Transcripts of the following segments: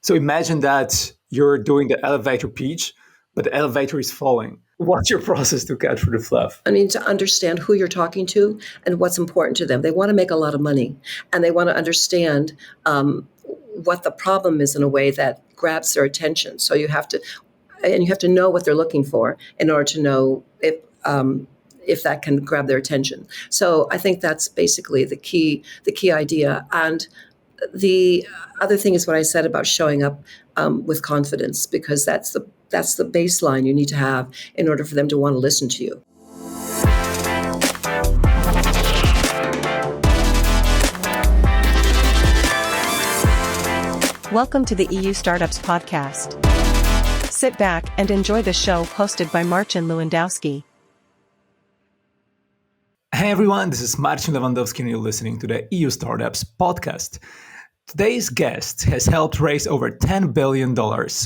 So imagine that you're doing the elevator pitch, but the elevator is falling. What's your process to get through the fluff? I mean, to understand who you're talking to and what's important to them. They want to make a lot of money, and they want to understand what the problem is in a way that grabs their attention. So you have to know what they're looking for in order to know if that can grab their attention. So I think that's basically the key idea. And the other thing is what I said about showing up with confidence, because that's the baseline you need to have in order for them to want to listen to you. Welcome to the EU Startups Podcast. Sit back and enjoy the show hosted by Marcin Lewandowski. Hey everyone, this is Marcin Lewandowski and you're listening to the EU Startups Podcast. Today's guest has helped raise over $10 billion,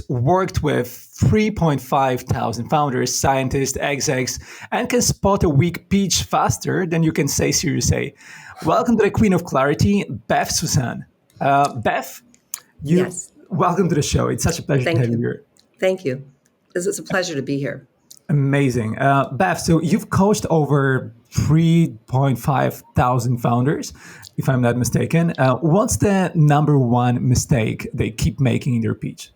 worked with 3,500 founders, scientists, execs, and can spot a weak pitch faster than you can say Series A. Welcome to the Queen of Clarity, Beth Susanne. Beth, Yes. Welcome to the show. It's such a pleasure to have you here. Thank you. It's a pleasure to be here. Amazing. Beth, so you've coached over 3,500 founders, if I'm not mistaken. What's the number one mistake they keep making in their pitch?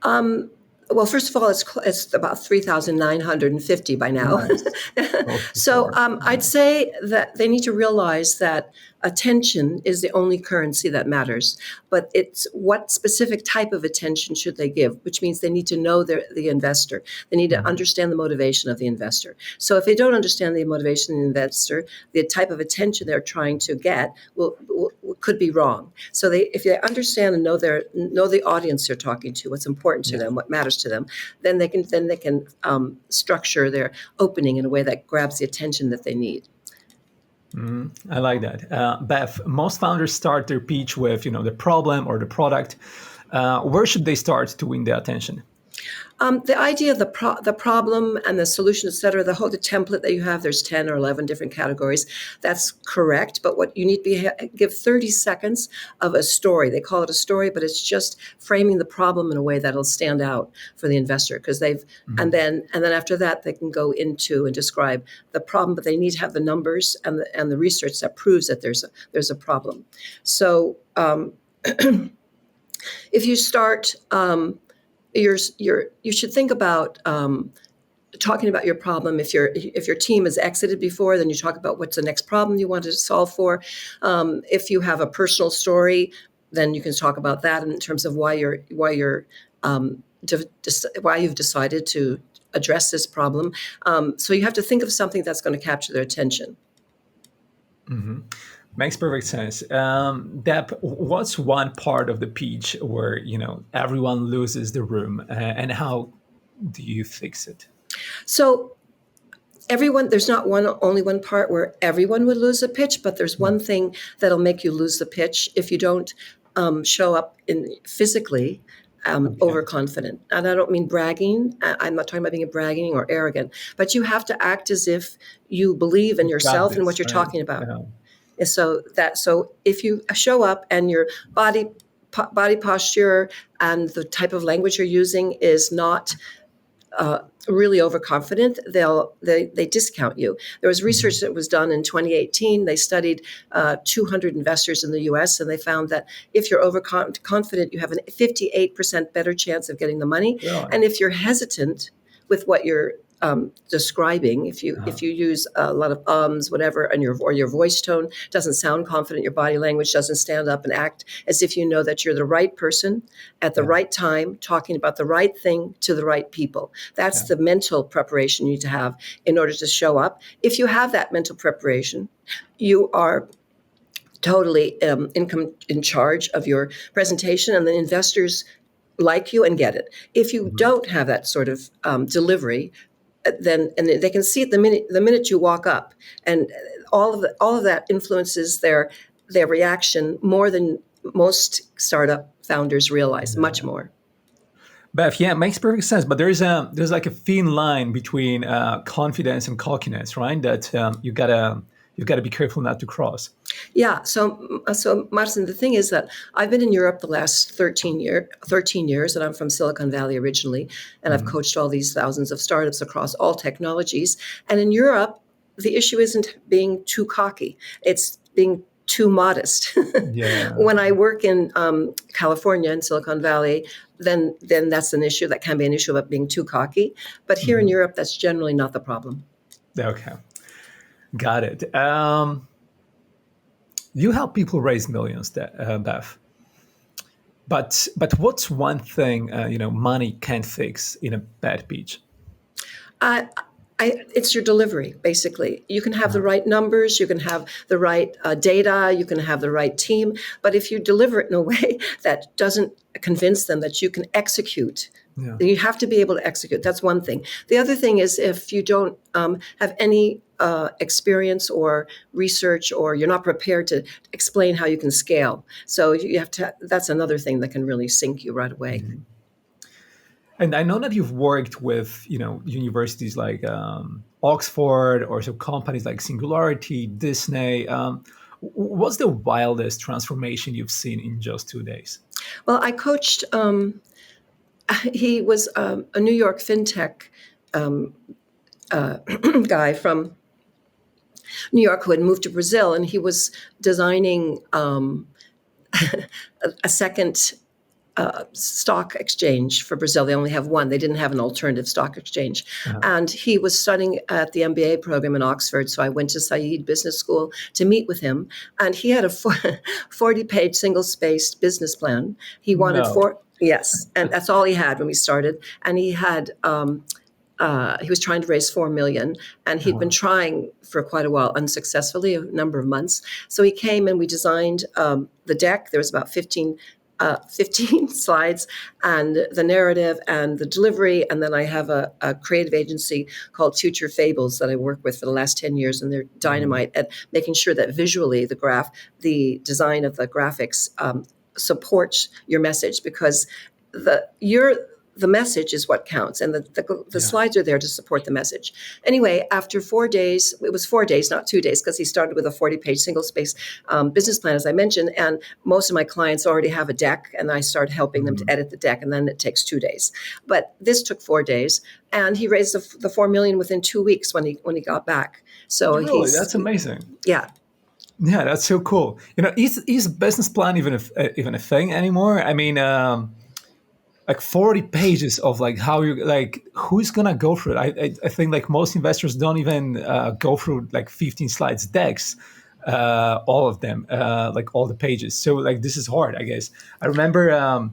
Well, first of all, it's about 3,950 by now. Nice. So I'd say that they need to realize that attention is the only currency that matters. But it's what specific type of attention should they give, which means they need to know the investor. They need to understand the motivation of the investor. So if they don't understand the motivation of the investor, the type of attention they're trying to get could be wrong. So if they understand and know the audience they're talking to, what's important to them, what matters to them, then they can structure their opening in a way that grabs the attention that they need. I like that. Beth, most founders start their pitch with, the problem or the product. Where should they start to win the attention? The idea of the problem and the solution, et cetera, the template that you have, there's 10 or 11 different categories. That's correct. But what you need to give 30 seconds of a story. They call it a story, but it's just framing the problem in a way that'll stand out for the investor, because and then after that, they can go into and describe the problem, but they need to have the numbers and the research that proves that there's a problem. So if you start, you should think about talking about your problem. If your team has exited before, then you talk about what's the next problem you want to solve for. If you have a personal story, then you can talk about that in terms of why you've decided to address this problem. So you have to think of something that's going to capture their attention. Mm-hmm. Makes perfect sense. Deb, what's one part of the pitch where, everyone loses the room and how do you fix it? So there's not only one part where everyone would lose a pitch, but there's one thing that'll make you lose the pitch if you don't show up physically overconfident. And I don't mean bragging. I'm not talking about being bragging or arrogant, but you have to act as if you believe in yourself and what you're talking about. Yeah. So if you show up and your body posture and the type of language you're using is not really overconfident, they discount you. There was research that was done in 2018. They studied 200 investors in the U.S. and they found that if you're overconfident, you have a 58% better chance of getting the money. Yeah. And if you're hesitant with what you're describing, if you use a lot of whatever, and your voice tone doesn't sound confident, your body language doesn't stand up and act as if you know that you're the right person at the right time, talking about the right thing to the right people. That's the mental preparation you need to have in order to show up. If you have that mental preparation, you are totally in charge of your presentation, and the investors like you and get it. If you don't have that sort of delivery, then they can see it the minute you walk up, and all of that influences their reaction more than most startup founders realize, much more. Beth, it makes perfect sense. But there's like a thin line between confidence and cockiness, right? That you gotta you've got to be careful not to cross. Yeah. So Marcin, the thing is that I've been in Europe the last 13 years, and I'm from Silicon Valley originally, and I've coached all these thousands of startups across all technologies. And in Europe, the issue isn't being too cocky; it's being too modest. Yeah. When I work in California and Silicon Valley, then that's an issue. That can be an issue about being too cocky. But here in Europe, that's generally not the problem. Okay. Got it. You help people raise millions, Beth. But what's one thing money can't fix in a bad pitch? It's your delivery, basically. You can have the right numbers, you can have the right data, you can have the right team, but if you deliver it in a way that doesn't convince them that you can execute, then you have to be able to execute. That's one thing. The other thing is if you don't have any experience or research, or you're not prepared to explain how you can scale. So you have to. That's another thing that can really sink you right away. Mm-hmm. And I know that you've worked with, universities like Oxford, or so companies like Singularity, Disney. What's the wildest transformation you've seen in just 2 days? Well, I coached. He was a New York fintech guy from New York who had moved to Brazil, and he was designing a second stock exchange for Brazil. They only have one. They didn't have an alternative stock exchange. And he was studying at the MBA program in Oxford. So I went to Said Business School to meet with him. And he had a 40-page single-spaced business plan. He wanted yes. And that's all he had when we started. And he had... he was trying to raise $4 million, and he'd been trying for quite a while, unsuccessfully, a number of months. So he came and we designed the deck. There was about 15 slides, and the narrative and the delivery. And then I have a creative agency called Future Fables that I work with for the last 10 years, and they're dynamite at making sure that visually the design of the graphics supports your message, because the message is what counts, and the slides are there to support the message. Anyway, after 4 days, it was 4 days, not 2 days, because he started with a 40-page single-space business plan, as I mentioned, and most of my clients already have a deck, and I start helping them to edit the deck, and then it takes 2 days. But this took 4 days, and he raised the $4 million within 2 weeks when he got back. So really, that's amazing. Yeah. Yeah, that's so cool. Is business plan even a thing anymore? I mean, like 40 pages of like how you who's gonna go through it? I think like most investors don't even go through like 15 slides decks, all of them, like all the pages. So like this is hard, I guess. I remember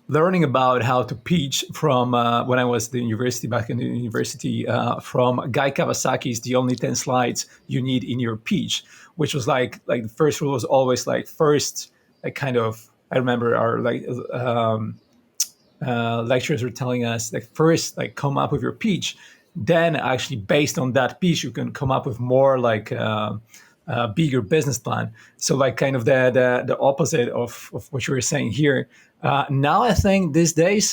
learning about how to pitch from when I was back in the university, from Guy Kawasaki's "The Only 10 Slides You Need in Your Pitch," which was like the first rule was always like first, like kind of. I remember our lecturers were telling us like first like come up with your pitch, then actually based on that pitch you can come up with more like bigger business plan. So like kind of the opposite of what you were saying here. Now I think these days,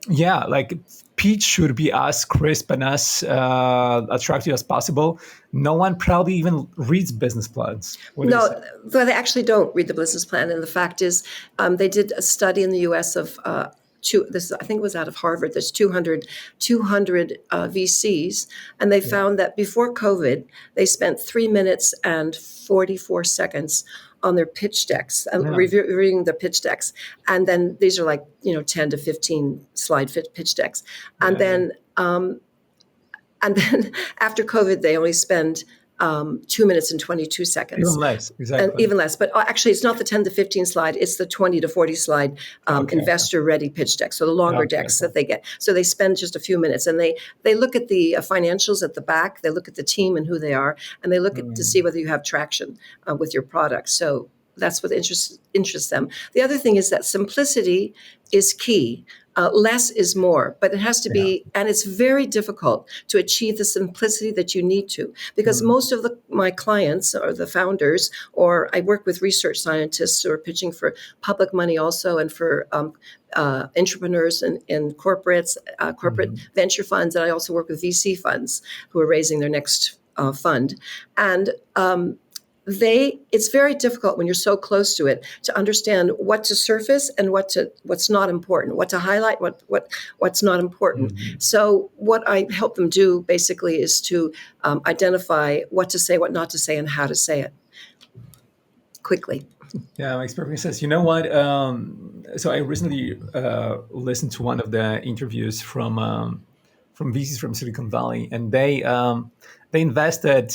like pitch should be as crisp and as attractive as possible. No one probably even reads business plans. No, they actually don't read the business plan. And the fact is, they did a study in the U.S. of I think it was out of Harvard. There's 200 VCs, and they found that before COVID, they spent 3 minutes and 44 seconds on their pitch decks and reviewing the pitch decks. And then these are like, 10 to 15 slide pitch decks. And then after COVID, they only spend 2 minutes and 22 seconds. Even less, exactly. And even less. But actually, it's not the 10 to 15 slide. It's the 20 to 40 slide investor-ready pitch deck. So the longer decks that they get. So they spend just a few minutes. And they look at the financials at the back. They look at the team and who they are. And they look to see whether you have traction with your product. So that's what interests them. The other thing is that simplicity is key. less is more, but it has to Yeah. be, and it's very difficult to achieve the simplicity that you need to, because Mm. most of my clients or the founders, or I work with research scientists who are pitching for public money also, and for entrepreneurs and corporate Mhm. venture funds, and I also work with VC funds who are raising their next fund, and it's very difficult when you're so close to it to understand what to surface and what's not important, what to highlight, what's not important. Mhm. So what I help them do basically is to identify what to say, what not to say, and how to say it quickly. Yeah, makes perfect sense. You know what? So I recently listened to one of the interviews from VCs from Silicon Valley, and they invested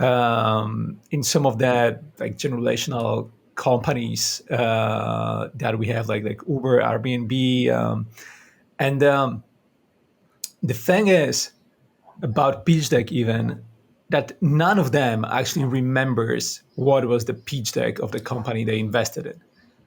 in some of the like generational companies that we have, like Uber, Airbnb, and the thing is about pitch deck even that none of them actually remembers what was the pitch deck of the company they invested in.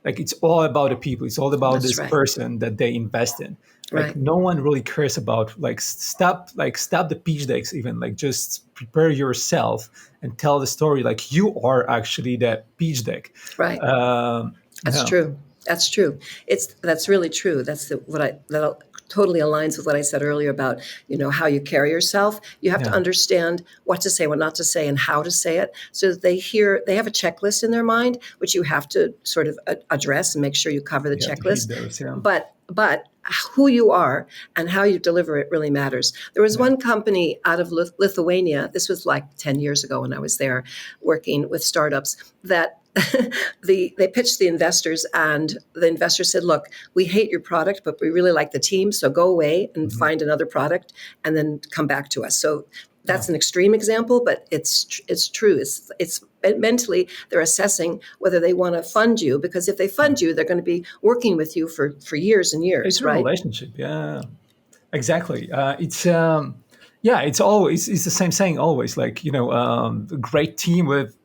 Like it's all about the people. It's all about That's this right. person that they invest in. Like Right. no one really cares about stop the pitch decks even. Like just prepare yourself and tell the story. Like you are actually the pitch deck. Right. That's Yeah. true. That's true. That's really true. That totally aligns with what I said earlier about, how you carry yourself. You have to Yeah. understand what to say, what not to say, and how to say it, so that they have a checklist in their mind, which you have to sort of address and make sure you cover the You have to hit checklist. those. Yeah. But who you are and how you deliver it really matters. There was Yeah. one company out of Lithuania. This was like 10 years ago when I was there working with startups, that they pitched the investors, and the investors said, look, we hate your product, but we really like the team, so go away and Mhm. find another product and then come back to us. So that's Yeah. an extreme example, but it's true. It's mentally they're assessing whether they want to fund you, because if they fund you, they're going to be working with you for years and It's years, a right? relationship. Yeah. Exactly. It's always it's the same saying always. Like a great team with,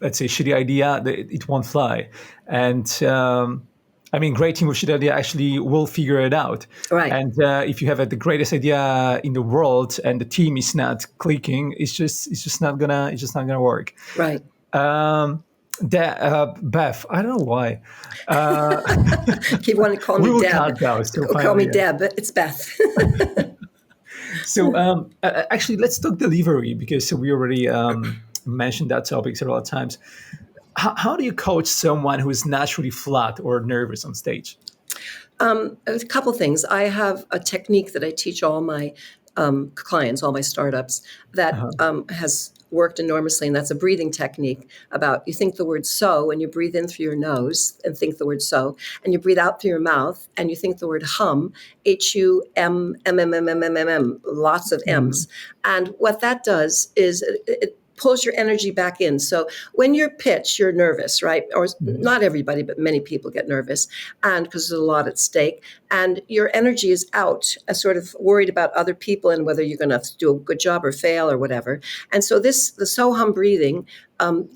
let's say, shitty idea, it won't fly. And I mean, great team with shitty idea actually will figure it out. Right. And if you have the greatest idea in the world and the team is not clicking, it's just not gonna work. Right. Beth, I don't know why. Keep wanting to call We me will Deb. cut those. So Call me finally, Deb. It's Beth. So actually, let's talk delivery, because we already mentioned that topic several times. How do you coach someone who is naturally flat or nervous on stage? A couple things. I have a technique that I teach all my clients, all my startups, that Uh-huh. has worked enormously, and that's a breathing technique. About, you think the word so, and you breathe in through your nose and think the word so, and you breathe out through your mouth and you think the word hum, HUM, lots of M's. Mhm. And what that does is it pulls your energy back in. So when you pitch, you're nervous, right? Or Mhm. not everybody, but many people get nervous, and because there's a lot at stake, and your energy is out, sort of worried about other people and whether you're going to do a good job or fail or whatever. And so the so-hum breathing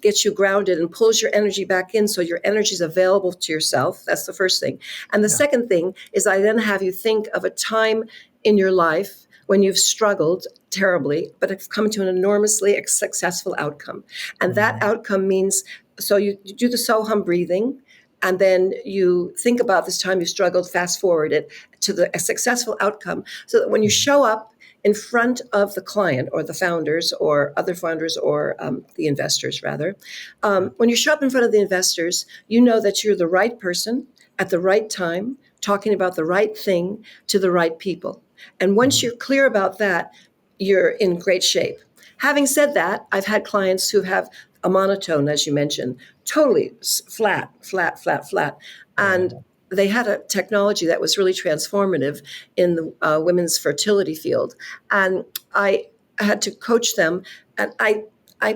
gets you grounded and pulls your energy back in, so your energy is available to yourself. That's the first thing. And the Yeah. second thing is I then have you think of a time in your life when you've struggled terribly, but have come to an enormously successful outcome. And that Mhm. outcome means, so you do the so-hum breathing, and then you think about this time you struggled, fast forward it to a successful outcome, so that when you Mhm. show up in front of the client or the founders or other founders, or the investors rather, Yeah. when you show up in front of the investors, you know that you're the right person at the right time, talking about the right thing to the right people. And once Mhm. you're clear about that, you're in great shape. Having said that, I've had clients who have a monotone, as you mentioned, totally flat, flat, flat, flat. And Yeah. they had a technology that was really transformative in the women's fertility field. And I had to coach them. And I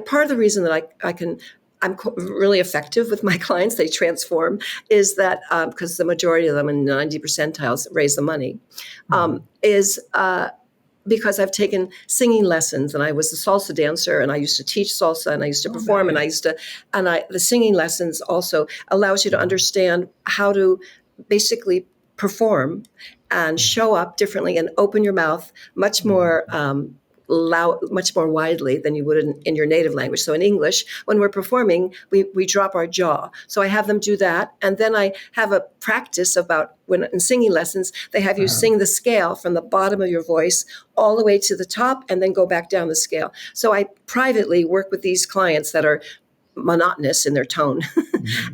part of the reason that I'm really effective with my clients, they transform, is that because the majority of them in 90 percentiles raise the money, Mhm. is because I've taken singing lessons, and I was a salsa dancer, and I used to teach salsa, and I used to Oh, perform, and nice. the singing lessons also allows you to Mhm. understand how to basically perform and show up differently and open your mouth much more loud, much more widely than you would in your native language. So in English, when we're performing, we drop our jaw. So I have them do that. And then I have a practice about when in singing lessons, they have you sing the scale from the bottom of your voice all the way to the top and then go back down the scale. So I privately work with these clients that are monotonous in their tone.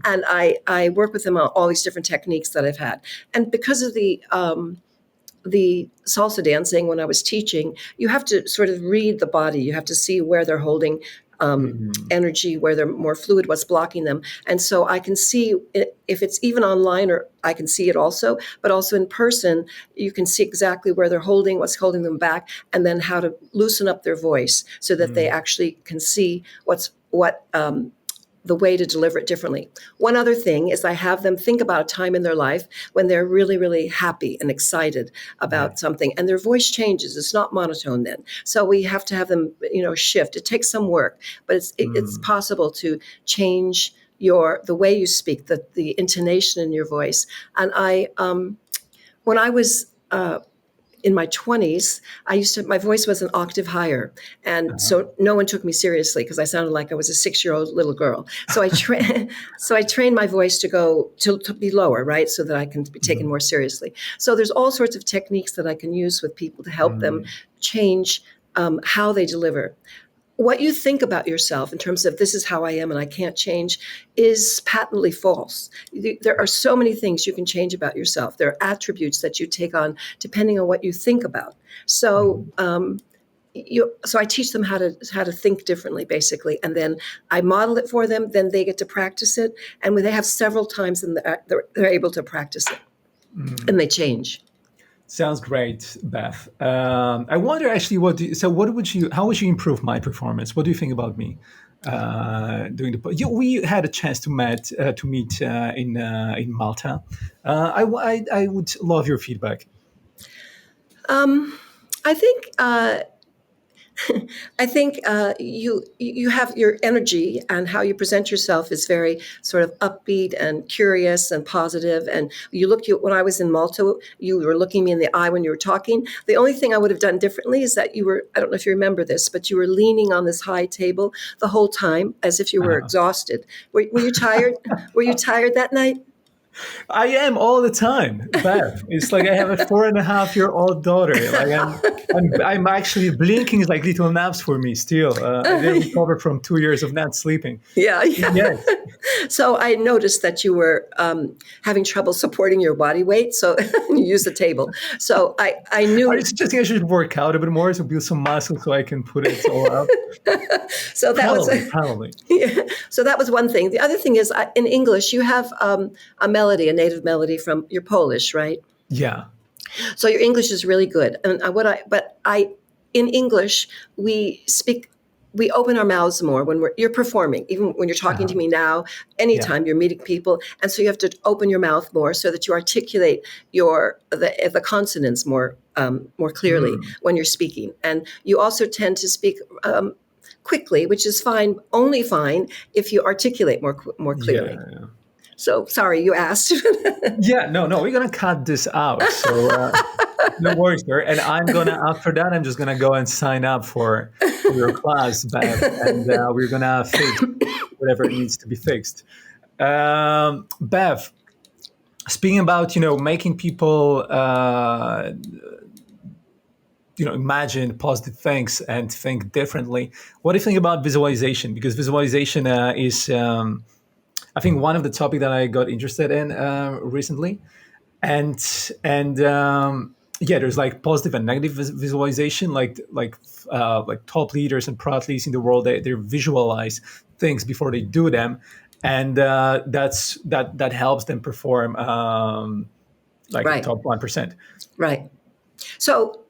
And I work with them on all these different techniques that I've had. And because of the salsa dancing, when I was teaching, you have to sort of read the body. You have to see where they're holding energy, where they're more fluid, what's blocking them. And so I can see if it's even online, or I can see it also, but also in person, you can see exactly where they're holding, what's holding them back, and then how to loosen up their voice so that they actually can see the way to deliver it differently. One other thing is I have them think about a time in their life when they're really, really happy and excited about something, and their voice changes. It's not monotone then. So we have to have them, shift. It takes some work, but it's possible to change the way you speak, the intonation in your voice. And when I was in my 20s, my voice was an octave higher. And so no one took me seriously because I sounded like I was a 6-year-old little girl. So I trained my voice to be lower, right? So that I can be taken more seriously. So there's all sorts of techniques that I can use with people to help them change how they deliver. What you think about yourself in terms of this is how I am and I can't change is patently false. There are so many things you can change about yourself. There are attributes that you take on depending on what you think about. So so I teach them how to think differently, basically, and then I model it for them. Then they get to practice it, and when they have several times, and they're able to practice it, and they change. Sounds great, Beth. I wonder actually, how would you improve my performance? What do you think about me doing we had a chance to meet in Malta. I would love your feedback. I think you have your energy, and how you present yourself is very sort of upbeat and curious and positive. And when I was in Malta, you were looking me in the eye when you were talking. The only thing I would have done differently is that I don't know if you remember this, but you were leaning on this high table the whole time as if you were exhausted. Were you tired? Were you tired that night? I am all the time, Beth. It's like I have a 4.5-year-old daughter. Like I'm actually blinking like little naps for me still. I didn't recover from 2 years of not sleeping. Yeah. Yes. So I noticed that you were having trouble supporting your body weight, so you used the table. So I knew. I just think I should work out a bit more to build some muscle so I can put it all up. So that probably. Yeah. So that was one thing. The other thing is in English you have a native melody from your Polish, right? Yeah. So your English is really good. And in English we open our mouths more when you're performing, even when you're talking to me now, anytime you're meeting people. And so you have to open your mouth more so that you articulate the consonants more clearly when you're speaking. And you also tend to speak quickly, which is only fine if you articulate more clearly. Yeah. So sorry, you asked. No, we're going to cut this out. So no worries there. And after that, I'm just going to go and sign up for your class, Beth, and we're going to fix whatever needs to be fixed. Beth, speaking about, making people, imagine positive things and think differently. What do you think about visualization? Because visualization is... I think one of the topics that I got interested in recently, and there's like positive and negative visualization. Like top leaders and pro athletes in the world, they visualize things before they do them, and that helps them perform the top 1%. Right. So.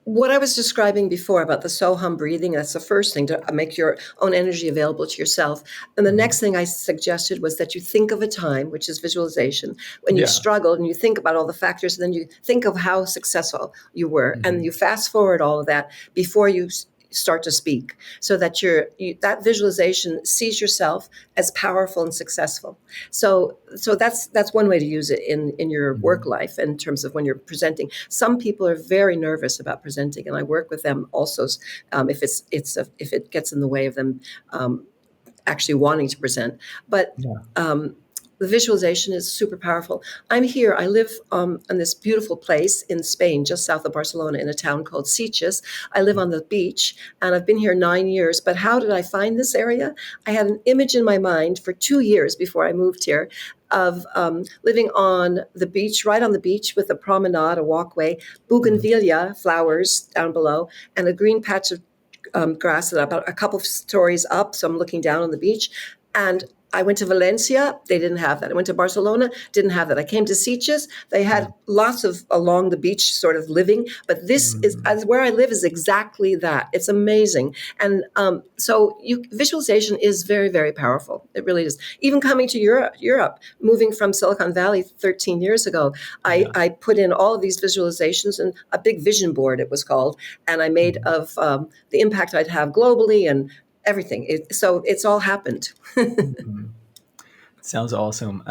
What I was describing before about the Soham breathing, that's the first thing, to make your own energy available to yourself. And the next thing I suggested was that you think of a time, which is visualization, when you struggled and you think about all the factors, and then you think of how successful you were, and you fast forward all of that before you start to speak, so that that visualization sees yourself as powerful and successful. So that's one way to use it in your work life in terms of when you're presenting. Some people are very nervous about presenting, and I work with them also if it gets in the way of them actually wanting to present. But the visualization is super powerful. I'm here. I live in this beautiful place in Spain, just south of Barcelona, in a town called Sitges. I live on the beach, and I've been here 9 years. But how did I find this area? I had an image in my mind for 2 years before I moved here of living on the beach, right on the beach, with a promenade, a walkway, bougainvillea flowers down below, and a green patch of grass about a couple of stories up. So I'm looking down on the beach. And I went to Valencia. They didn't have that. I went to Barcelona. Didn't have that. I came to Sitges. They had lots of along the beach sort of living. But this is where I live is exactly that. It's amazing. And so visualization is very, very powerful. It really is. Even coming to Europe, moving from Silicon Valley 13 years ago, I put in all of these visualizations and a big vision board, it was called. And I made of the impact I'd have globally and everything. So it's all happened. Sounds awesome.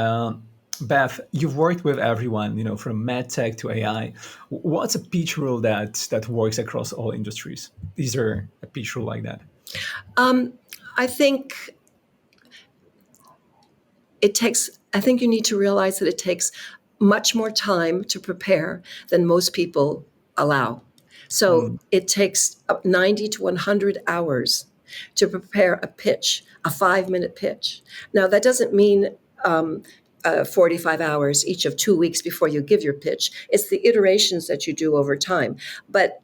Beth, you've worked with everyone, from medtech to AI. What's a pitch rule that works across all industries? Is there a pitch rule like that? I think you need to realize that it takes much more time to prepare than most people allow. So it takes 90 to 100 hours to prepare a pitch, a 5-minute pitch. Now, that doesn't mean 45 hours each of 2 weeks before you give your pitch. It's the iterations that you do over time. But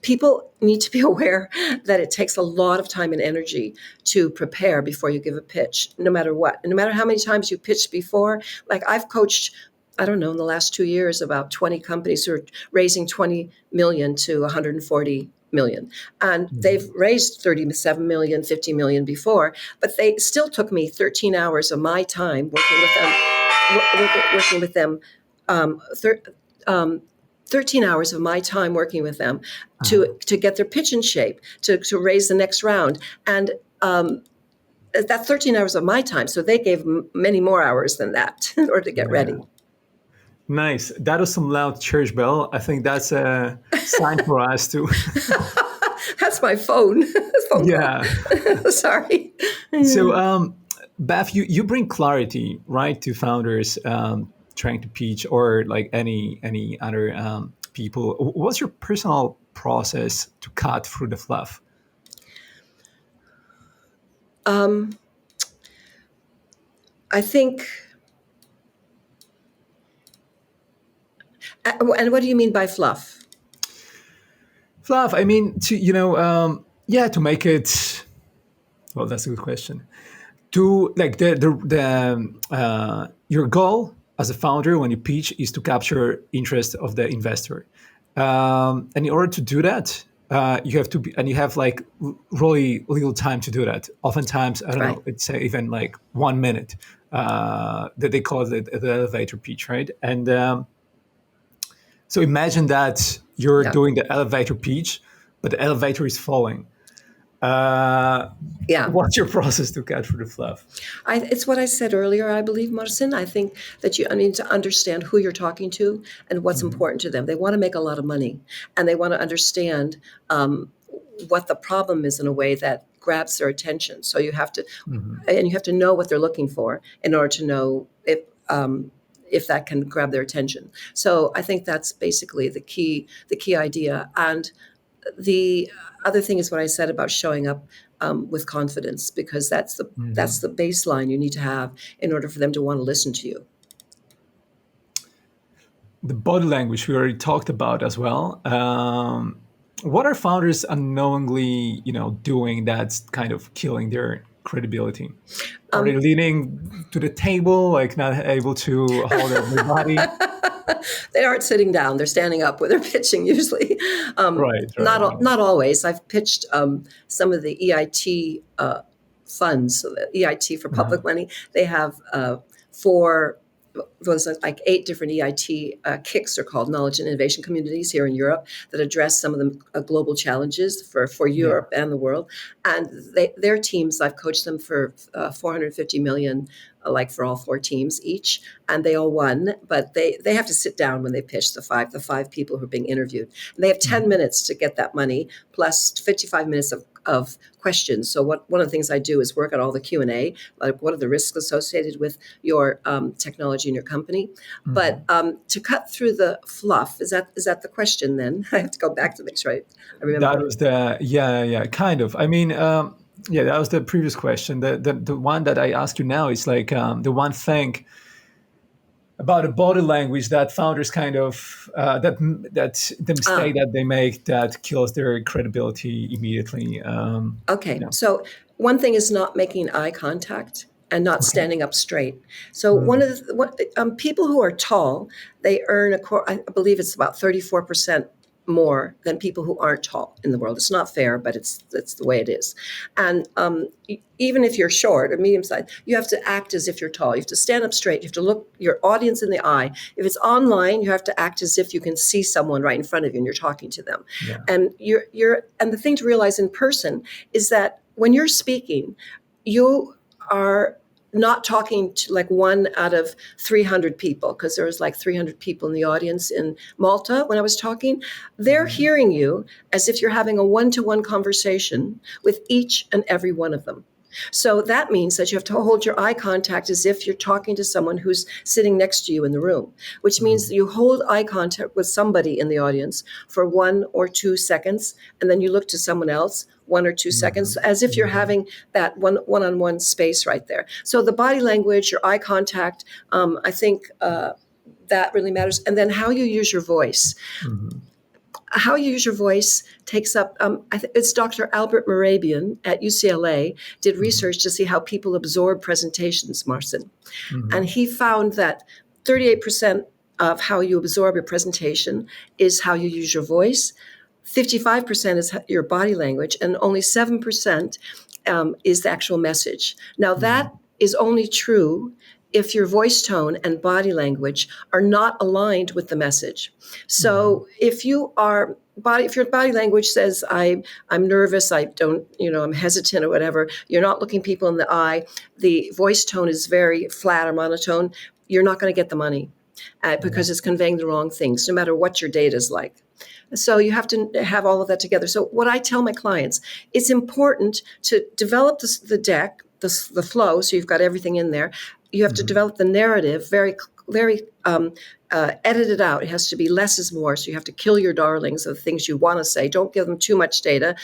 people need to be aware that it takes a lot of time and energy to prepare before you give a pitch, no matter what. And no matter how many times you pitched before, like I've coached, I don't know, in the last 2 years, about 20 companies who are raising 20 million to 140 million. And they've raised 37 million, 50 million before, but they still took me 13 hours of my time working with them, 13 hours of my time working with them to get their pitch in shape, to raise the next round. And that's 13 hours of my time. So they gave many more hours than that in order to get ready. Nice. That was some loud church bell. I think that's a sign for us to. That's my phone. Yeah. Sorry. So, Beth, you bring clarity, right, to founders trying to pitch or like any other people. What's your personal process to cut through the fluff? I think. And what do you mean by fluff? Fluff, I mean, to make it. Well, that's a good question. To like your goal as a founder when you pitch is to capture interest of the investor, and in order to do that, you have to be, and you have like really little time to do that. Oftentimes, I don't know, it's even like 1 minute. That they call it the elevator pitch, right? And so imagine that you're doing the elevator pitch, but the elevator is falling. What's your process to cut through the fluff? It's what I said earlier, I believe, Marcin. I think that you need to understand who you're talking to and what's important to them. They want to make a lot of money, and they want to understand what the problem is in a way that grabs their attention. So you have to, and you have to know what they're looking for in order to know if that can grab their attention. So I think that's basically the key idea. And the other thing is what I said about showing up with confidence, because that's the baseline you need to have in order for them to want to listen to you. The body language we already talked about as well. What are founders unknowingly, doing that's kind of killing their credibility? Are they leaning to the table, like not able to hold their body? They aren't sitting down; they're standing up when they're pitching. Usually, right. Not always. I've pitched some of the EIT funds, so the EIT for public money. They have 4 was like 8 different EIT KICs, are called knowledge and innovation communities here in Europe, that address some of the global challenges for Europe and the world. And their teams, I've coached them for 450 million, like for all 4 teams each, and they all won. But they have to sit down when they pitch the five people who are being interviewed. And they have 10 minutes to get that money, plus 55 minutes of questions. So one of the things I do is work on all the Q&A, like what are the risks associated with your technology in your company. But to cut through the fluff, is that the question then? I have to go back to make sure I remember. That was kind of. I mean, that was the previous question. The one that I ask you now is like the one thing about the body language that founders kind of that the mistake that they make that kills their credibility immediately. So one thing is not making eye contact and not standing up straight. So one of the people who are tall, they earn I believe it's about 34% more than people who aren't tall in the world. It's not fair, but it's the way it is. And even if you're short or medium sized, you have to act as if you're tall. You have to stand up straight. You have to look your audience in the eye. If it's online, you have to act as if you can see someone right in front of you and you're talking to them. Yeah. And and the thing to realize in person is that when you're speaking, you are not talking to like 1 out of 300 people, because there was like 300 people in the audience in Malta when I was talking. They're hearing you as if you're having a one-to-one conversation with each and every one of them. So that means that you have to hold your eye contact as if you're talking to someone who's sitting next to you in the room, which means that you hold eye contact with somebody in the audience for 1 or 2 seconds, and then you look to someone else 1 or 2 seconds, as if you're having that one-on-one space right there. So the body language, your eye contact, I think that really matters. And then how you use your voice. How you use your voice takes up, it's Dr. Albert Mehrabian at UCLA did research to see how people absorb presentations, Marcin. And he found that 38% of how you absorb your presentation is how you use your voice, 55% is your body language, and only 7% is the actual message. Now that is only true if your voice tone and body language are not aligned with the message. So if your body language says I'm nervous, I'm hesitant or whatever, you're not looking people in the eye, the voice tone is very flat or monotone, you're not going to get the money because it's conveying the wrong things, no matter what your data is like. So you have to have all of that together. So what I tell my clients, it's important to develop the deck, the flow, so you've got everything in there. You have to develop the narrative very, very edited out. It has to be less is more. So you have to kill your darlings of things you want to say. Don't give them too much data,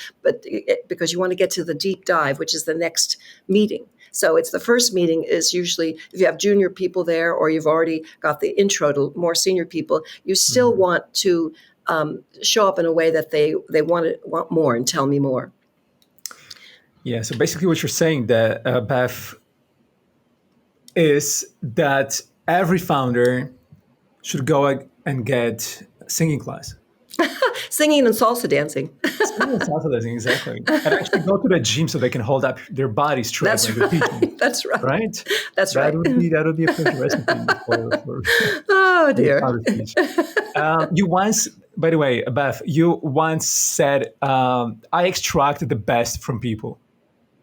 because you want to get to the deep dive, which is the next meeting. So it's the first meeting is usually if you have junior people there or you've already got the intro to more senior people, you still want to show up in a way that they want more and tell me more. Yeah. So basically, what you're saying, that Beth, is that every founder should go and get singing class. Singing and salsa dancing. Singing and salsa dancing, exactly. And actually go to the gym so they can hold up their body straight. That's right. That's right. Right? That's right. That would be a perfect recipe for oh, dear. You once, by the way, Beth, you once said, I extract the best from people.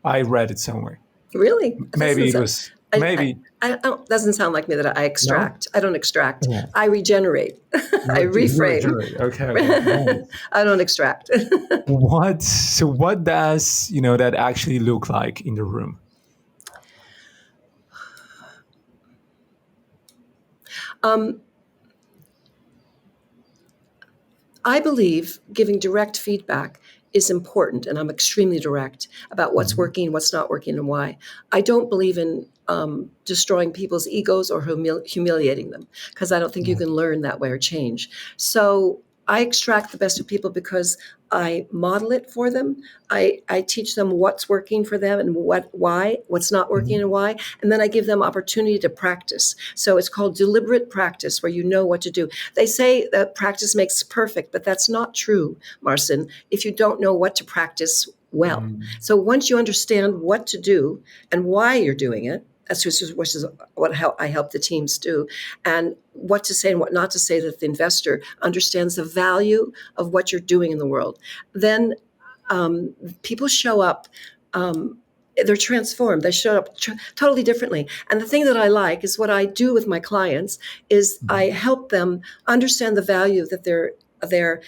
I read it somewhere. Really? Maybe it was... Maybe. I doesn't sound like me that I extract. No? I don't extract. Yeah. I regenerate. I reframe. Okay. I don't extract. What does, that actually look like in the room? I believe giving direct feedback is important, and I'm extremely direct about what's working, what's not working, and why. I don't believe in destroying people's egos or humiliating them, because I don't think you can learn that way or change. So I extract the best of people because I model it for them. I teach them what's working for them and what's not working and why. And then I give them opportunity to practice. So it's called deliberate practice, where you know what to do. They say that practice makes perfect, but that's not true, Marcin, if you don't know what to practice well. So once you understand what to do and why you're doing it, which is what I help the teams do, and what to say and what not to say, that the investor understands the value of what you're doing in the world. Then people show up. They're transformed. They show up totally differently. And the thing that I like is what I do with my clients is I help them understand the value that they're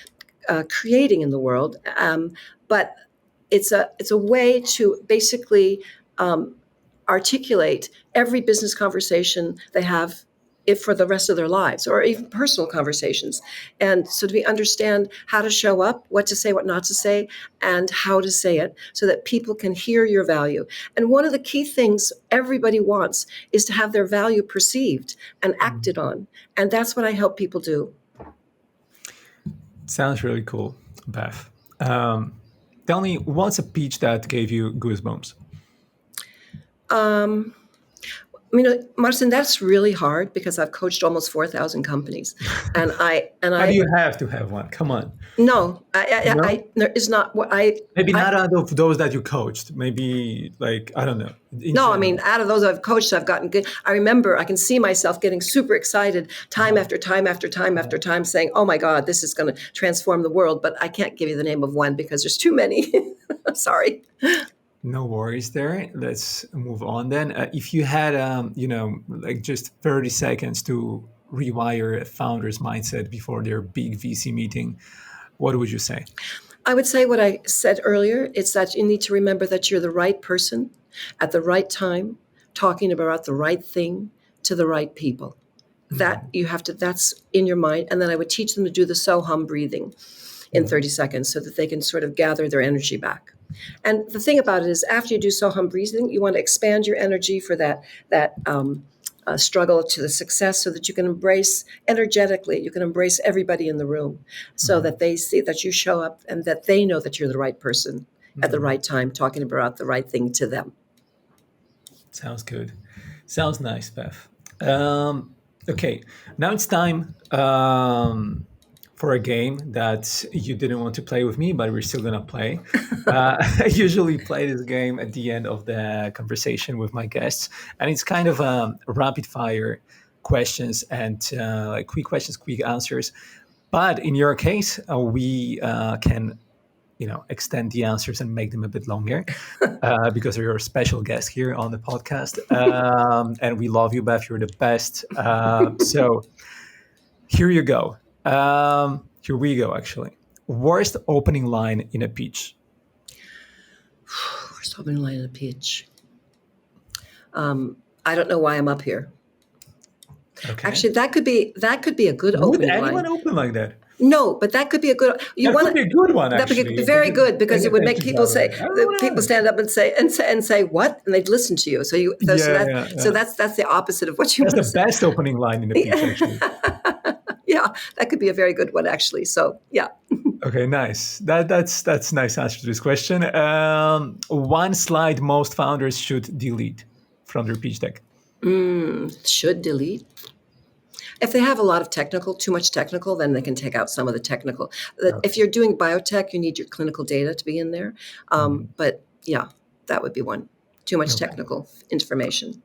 creating in the world. But it's a way to basically articulate every business conversation they have for the rest of their lives, or even personal conversations. And so we understand how to show up, what to say, what not to say, and how to say it so that people can hear your value. And one of the key things everybody wants is to have their value perceived and acted on. And that's what I help people do. Sounds really cool, Beth. Tell me, what's a pitch that gave you goosebumps? Marcin, that's really hard because I've coached almost 4,000 companies, and You have to have one. Come on. No, there is not what I. Maybe not out of those that you coached. Maybe I don't know. Out of those I've coached, I've gotten good. I remember I can see myself getting super excited time after time after time after time, saying, "Oh my God, this is going to transform the world." But I can't give you the name of one because there's too many. Sorry. No worries there. Let's move on then. If you had, just 30 seconds to rewire a founder's mindset before their big VC meeting, what would you say? I would say what I said earlier. It's that you need to remember that you're the right person at the right time, talking about the right thing to the right people. That you have to, that's in your mind. And then I would teach them to do the so-hum breathing in 30 seconds so that they can sort of gather their energy back. And the thing about it is, after you do so-hum breathing, you want to expand your energy for that struggle to the success, so that you can embrace energetically, you can embrace everybody in the room, so that they see that you show up and that they know that you're the right person at the right time, talking about the right thing to them. Sounds good. Sounds nice, Beth. Okay, now it's time for a game that you didn't want to play with me, but we're still going to play. I usually play this game at the end of the conversation with my guests, and it's kind of rapid fire questions and quick questions, quick answers. But in your case, we can extend the answers and make them a bit longer because you're a special guest here on the podcast. And we love you, Beth. You're the best. So here you go. Here we go, actually. Worst opening line in a pitch? Worst opening line in a pitch. I don't know why I'm up here. Okay. Actually, that could be a good opening line. Would anyone open like that? No, but that could be a good. Could be a good one. Actually, that would be very good because it would make people say. People stand up and say what, and they'd listen to you. So So that's the opposite of what you. That's the best opening line in the pitch, actually. Yeah, that could be a very good one, actually. So yeah. Okay, nice. That's nice answer to this question. One slide most founders should delete from their pitch deck. Should delete. If they have a lot of too much technical, then they can take out some of the technical. Okay. If you're doing biotech, you need your clinical data to be in there. But yeah, that would be one. Too much technical information.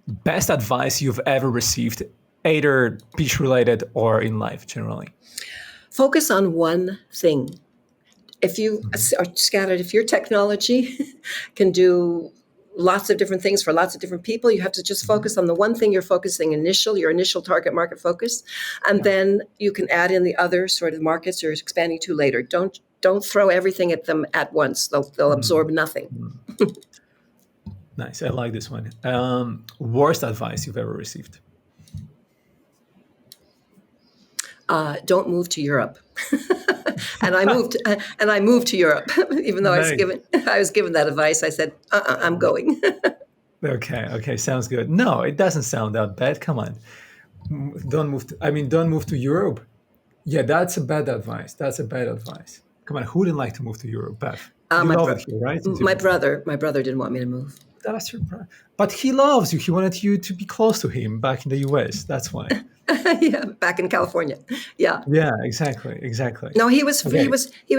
Best advice you've ever received, either pitch related or in life generally? Focus on one thing. If you are scattered, if your technology can do lots of different things for lots of different people, you have to just focus on the one thing you're focusing your initial target market focus, and then you can add in the other sort of markets you're expanding to later. Don't throw everything at them at once. They'll absorb nothing. Nice. I like this one. Worst advice you've ever received? Don't move to Europe. And I moved to Europe, even though nice. I was given that advice. I said, I'm going. Okay, sounds good. No, it doesn't sound that bad. Come on, don't move to Europe. Yeah, that's a bad advice. Come on, who didn't like to move to Europe, Beth? You love it here, right? My brother didn't want me to move. That's your brother, but he loves you. He wanted you to be close to him back in the US. That's why. Yeah, back in California. Yeah. Yeah, exactly. No, he was Okay.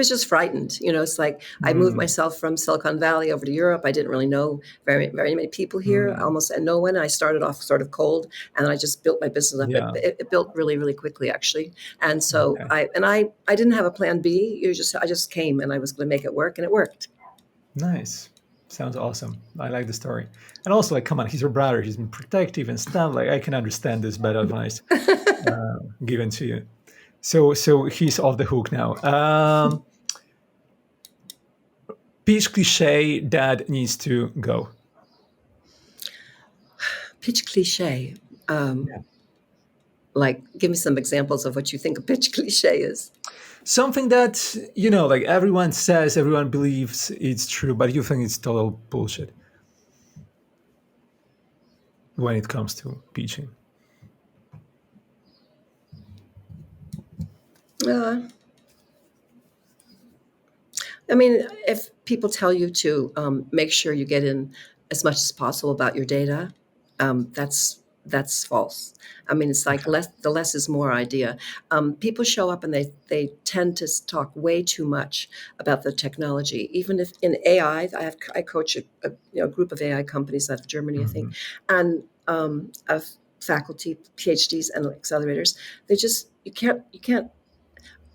just frightened. It's like I moved Mm, myself from Silicon Valley over to Europe. I didn't really know very many people here, mm, almost no one. I started off sort of cold, and I just built my business up. yeah. It built really quickly, actually. And so Okay. I didn't have a plan B. I just came, and I was going to make it work, and it worked. Nice. Sounds awesome. I like the story. And also, like, come on, he's your brother. He's been protective and stuff. Like, I can understand this bad advice given to you. So he's off the hook now. Pitch cliche that needs to go. Pitch cliche. Yeah. Like, give me some examples of what you think a pitch cliche is. Something that, like everyone says, everyone believes it's true, but you think it's total bullshit when it comes to pitching. Uh, I mean, if people tell you to make sure you get in as much as possible about your data, that's false. I mean, it's like Okay. the less is more idea. People show up and they tend to talk way too much about the technology. Even if in AI, I coach a group of AI companies out of Germany, I think, Mhm. and of faculty, PhDs, and accelerators. You can't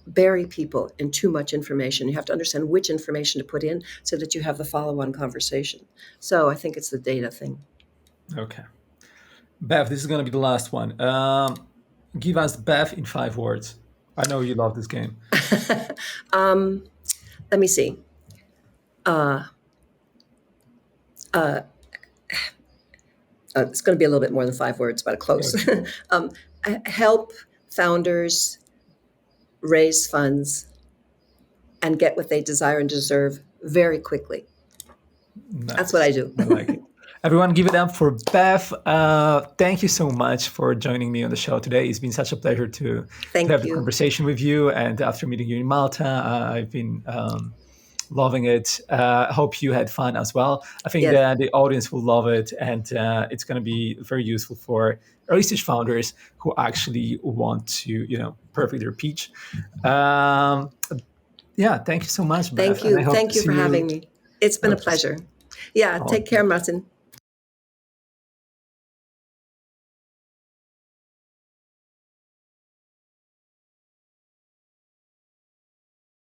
bury people in too much information. You have to understand which information to put in so that you have the follow-on conversation. So I think it's the data thing. Okay. Bev, this is going to be the last one. Give us Bev in 5 words. I know you love this game. Let me see. It's going to be a little bit more than 5 words, but close. Okay. Help founders raise funds and get what they desire and deserve very quickly. That's what I Nice. do. I like it. Everyone, give it up for Bev. Thank you so much for joining me on the show today. It's been such a pleasure to have Thank the you. conversation with you. And after meeting you in Malta, I've been loving it. I hope you had fun as well. I think Yes. that the audience will love it, and it's going to be very useful for early stage founders who actually want to, perfect their pitch. Um, yeah, thank you so much, Beth, Thank and I you. hope to Thank you see for having you. me. It's been a pleasure. Yeah. Take care, Awesome. Martin.